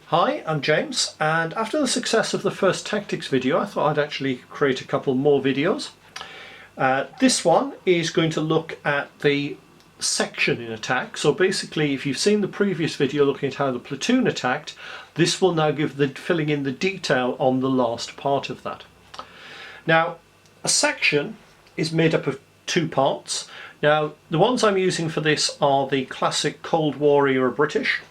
Hi, I'm James, and after the success of the first tactics video I thought I'd actually create a couple more videos. This one is going to look at the section in attack. So basically, if you've seen the previous video looking at how the platoon attacked, this will now give the filling in the detail on the last part of that. Now, a section is made up of two parts. Now, the ones I'm using for this are the classic Cold War era British,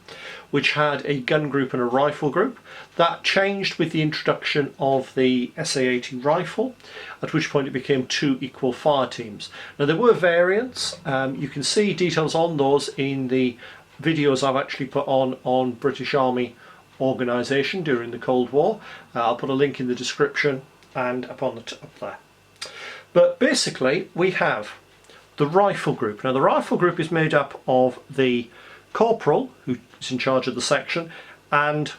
which had a gun group and a rifle group. That changed with the introduction of the SA-80 rifle, at which point it became two equal fire teams. Now there were variants, you can see details on those in the videos I've actually put on British Army organisation during the Cold War. I'll put a link in the description and up on the top there. But basically we have the rifle group. Now the rifle group is made up of the corporal, who is in charge of the section, and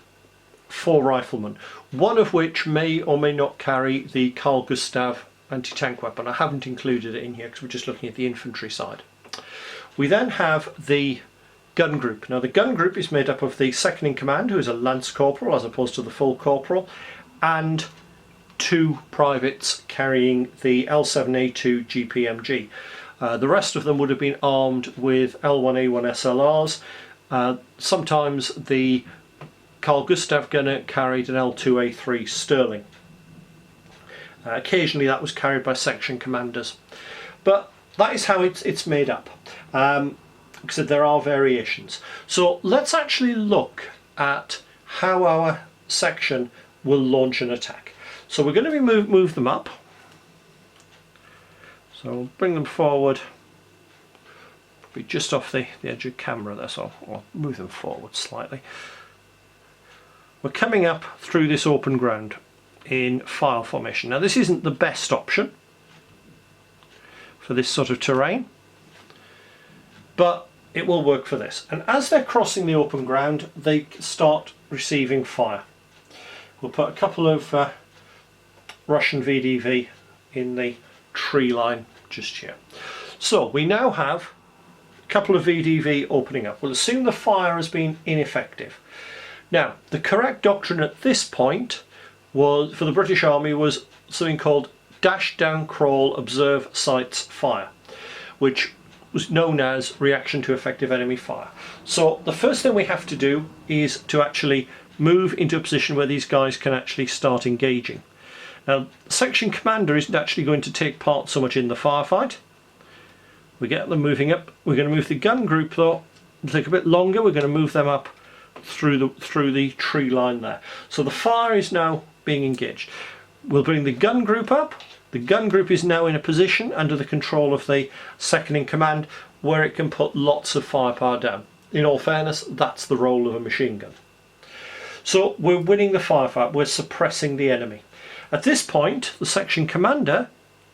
4 riflemen, one of which may or may not carry the Carl Gustav anti-tank weapon. I haven't included it in here because we're just looking at the infantry side. We then have the gun group. Now the gun group is made up of the second in command, who is a lance corporal as opposed to the full corporal, and 2 privates carrying the L7A2 GPMG. The rest of them would have been armed with L1A1 SLRs. Sometimes the Carl Gustav gunner carried an L2A3 Sterling. Occasionally that was carried by section commanders. But that is how it's made up. Because there are variations. So let's actually look at how our section will launch an attack. So we're going to move them up. So we'll bring them forward, probably just off the edge of camera there, so I'll move them forward slightly. We're coming up through this open ground in file formation. Now this isn't the best option for this sort of terrain, but it will work for this. And as they're crossing the open ground, they start receiving fire. We'll put a couple of Russian VDV in the tree line just here. So we now have a couple of VDV opening up. We'll assume the fire has been ineffective. Now the correct doctrine at this point was, for the British Army, was something called dash down crawl observe sights fire, which was known as reaction to effective enemy fire. So the first thing we have to do is to actually move into a position where these guys can actually start engaging. Now, section commander isn't actually going to take part so much in the firefight. We get them moving up. We're going to move the gun group though. It'll take a bit longer. We're going to move them up through the tree line there. So the fire is now being engaged. We'll bring the gun group up. The gun group is now in a position under the control of the second in command where it can put lots of firepower down. In all fairness, that's the role of a machine gun. So we're winning the firefight. We're suppressing the enemy. At this point, the section commander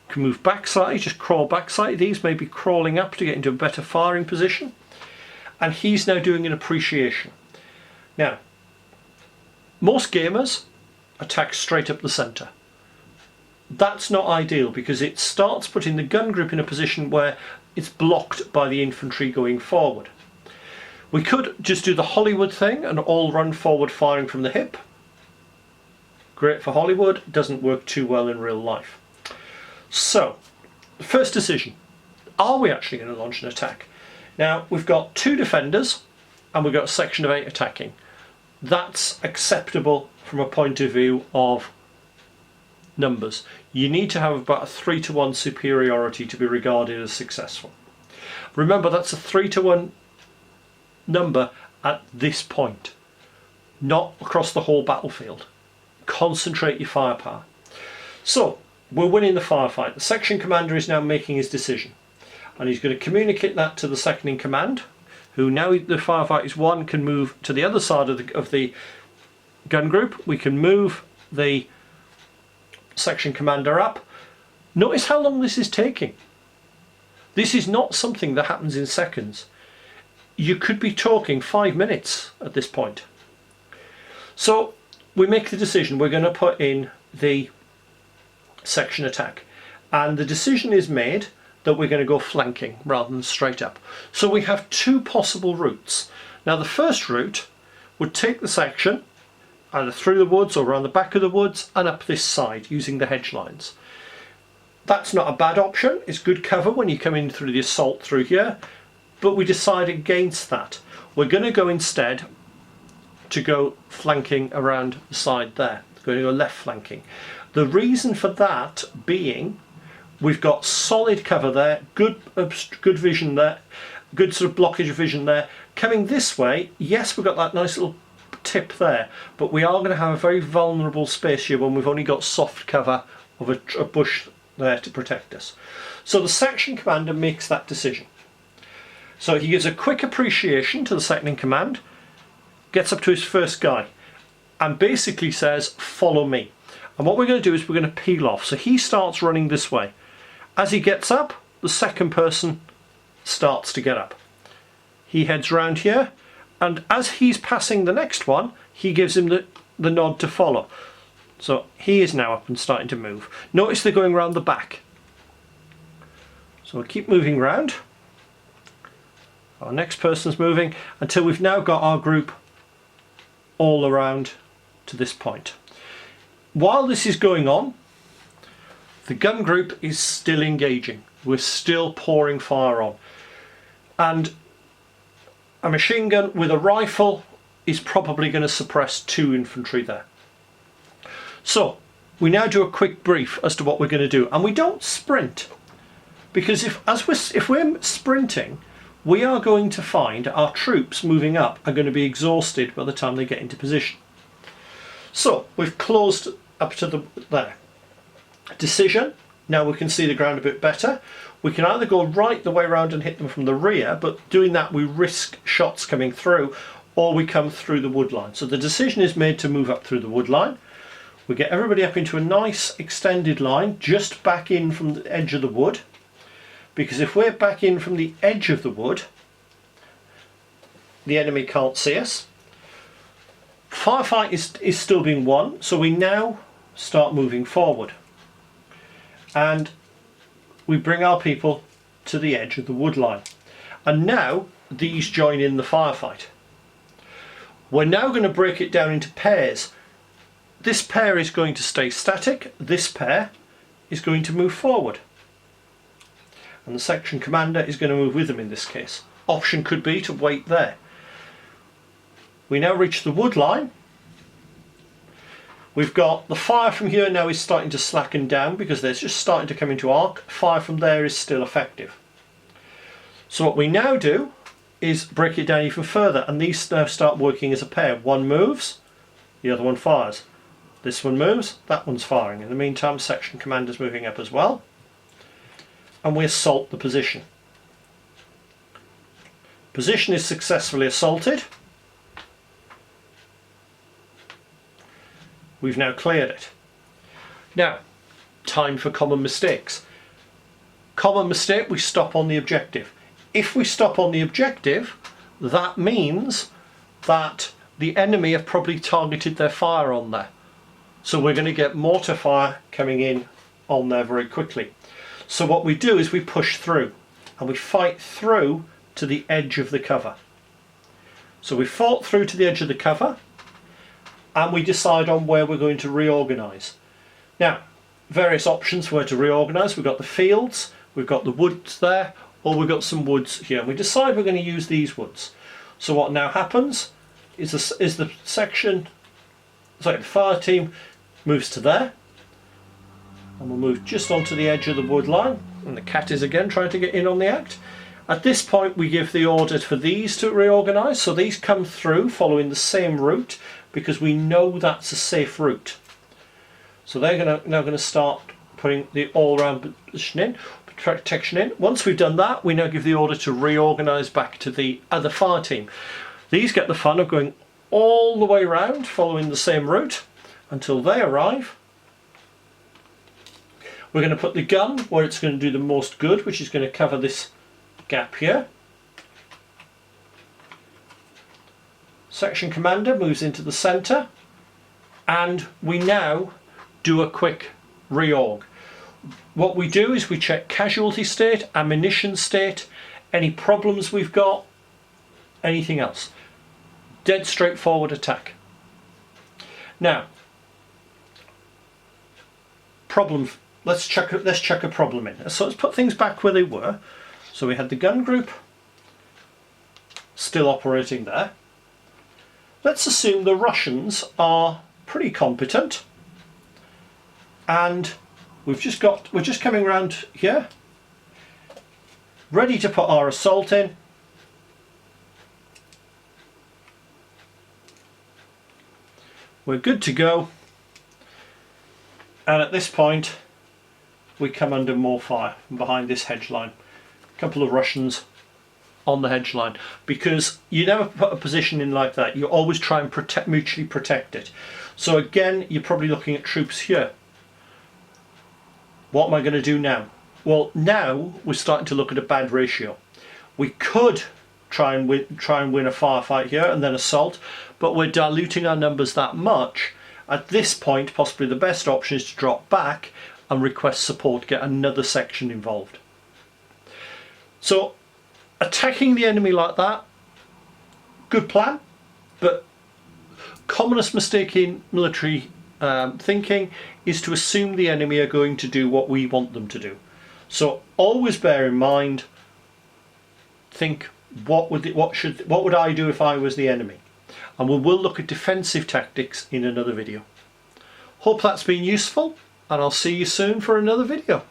can move back slightly, just crawl back slightly. These may be crawling up to get into a better firing position. And he's now doing an appreciation. Now, most gamers attack straight up the centre. That's not ideal because it starts putting the gun group in a position where it's blocked by the infantry going forward. We could just do the Hollywood thing and all run forward firing from the hip. Great for Hollywood, doesn't work too well in real life. So, the first decision, are we actually going to launch an attack? Now, we've got 2 defenders and we've got a section of 8 attacking. That's acceptable from a point of view of numbers. You need to have about a 3-to-1 superiority to be regarded as successful. Remember, that's a 3-to-1 number at this point, not across the whole battlefield. Concentrate your firepower. So we're winning the firefight. The section commander is now making his decision, and he's going to communicate that to the second in command, who, now the firefight is won, can move to the other side of the gun group. We can move the section commander up. Notice how long this is taking. This is not something that happens in seconds. You could be talking 5 minutes at this point. So we make the decision, we're going to put in the section attack, and the decision is made that we're going to go flanking rather than straight up. So we have 2 possible routes. Now the first route would take the section either through the woods or around the back of the woods and up this side using the hedge lines. That's not a bad option. It's good cover when you come in through the assault through here, but we decide against that. We're going to go instead to go flanking around the side there. We're going to go left flanking. The reason for that being we've got solid cover there, good vision there, good sort of blockage of vision there. Coming this way, yes, we've got that nice little tip there, but we are going to have a very vulnerable space here when we've only got soft cover of a bush there to protect us. So the section commander makes that decision. So he gives a quick appreciation to the second in command, gets up to his first guy and basically says, follow me. And what we're going to do is we're going to peel off. So he starts running this way. As he gets up, the second person starts to get up. He heads round here, and as he's passing the next one, he gives him the nod to follow. So he is now up and starting to move. Notice they're going round the back. So we'll keep moving round. Our next person's moving until we've now got our group all around to this point. While this is going on, the gun group is still engaging. We're still pouring fire on. And a machine gun with a rifle is probably going to suppress 2 infantry there. So we now do a quick brief as to what we're going to do. And we don't sprint, because if we're sprinting, we are going to find our troops moving up are going to be exhausted by the time they get into position. So we've closed up to there. Decision. Now we can see the ground a bit better. We can either go right the way around and hit them from the rear, but doing that we risk shots coming through, or we come through the wood line. So the decision is made to move up through the wood line. We get everybody up into a nice extended line, just back in from the edge of the wood, because if we're back in from the edge of the wood, the enemy can't see us. Firefight is still being won, so we now start moving forward. And we bring our people to the edge of the wood line. And now these join in the firefight. We're now going to break it down into pairs. This pair is going to stay static, this pair is going to move forward. And the section commander is going to move with them in this case. Option could be to wait there. We now reach the wood line. We've got the fire from here now is starting to slacken down because they're just starting to come into arc. Fire from there is still effective. So what we now do is break it down even further, and these now start working as a pair. One moves, the other one fires. This one moves, that one's firing. In the meantime, section commander's moving up as well. And we assault the position. Position is successfully assaulted. We've now cleared it. Now, time for common mistakes. Common mistake, we stop on the objective. If we stop on the objective, that means that the enemy have probably targeted their fire on there. So we're going to get mortar fire coming in on there very quickly. So what we do is we push through and we fight through to the edge of the cover. So we fought through to the edge of the cover and we decide on where we're going to reorganise. Now, various options for where to reorganise. We've got the fields, we've got the woods there, or we've got some woods here. And we decide we're going to use these woods. So what now happens is the fire team moves to there. And we'll move just onto the edge of the wood line. And the cat is again trying to get in on the act. At this point we give the order for these to reorganise. So these come through following the same route because we know that's a safe route. So they're now going to start putting the all-round protection in. Once we've done that, we now give the order to reorganise back to the other fire team. These get the fun of going all the way round following the same route until they arrive. We're going to put the gun where it's going to do the most good, which is going to cover this gap here. Section commander moves into the centre and we now do a quick reorg. What we do is we check casualty state, ammunition state, any problems we've got, anything else. Dead straightforward attack. Now, problem. Let's chuck a problem in. So let's put things back where they were. So we had the gun group still operating there. Let's assume the Russians are pretty competent, and we're just coming around here, ready to put our assault in. We're good to go, and at this point we come under more fire from behind this hedge line. A couple of Russians on the hedge line, because you never put a position in like that. You always try and mutually protect it. So again, you're probably looking at troops here. What am I going to do now? Well, now we're starting to look at a bad ratio. We could try and win a firefight here and then assault, but we're diluting our numbers that much. At this point, possibly the best option is to drop back and request support, get another section involved. So attacking the enemy like that, good plan, but commonest mistake in military thinking is to assume the enemy are going to do what we want them to do. So always bear in mind, think, what would I do if I was the enemy? And we will look at defensive tactics in another video. Hope that's been useful, and I'll see you soon for another video.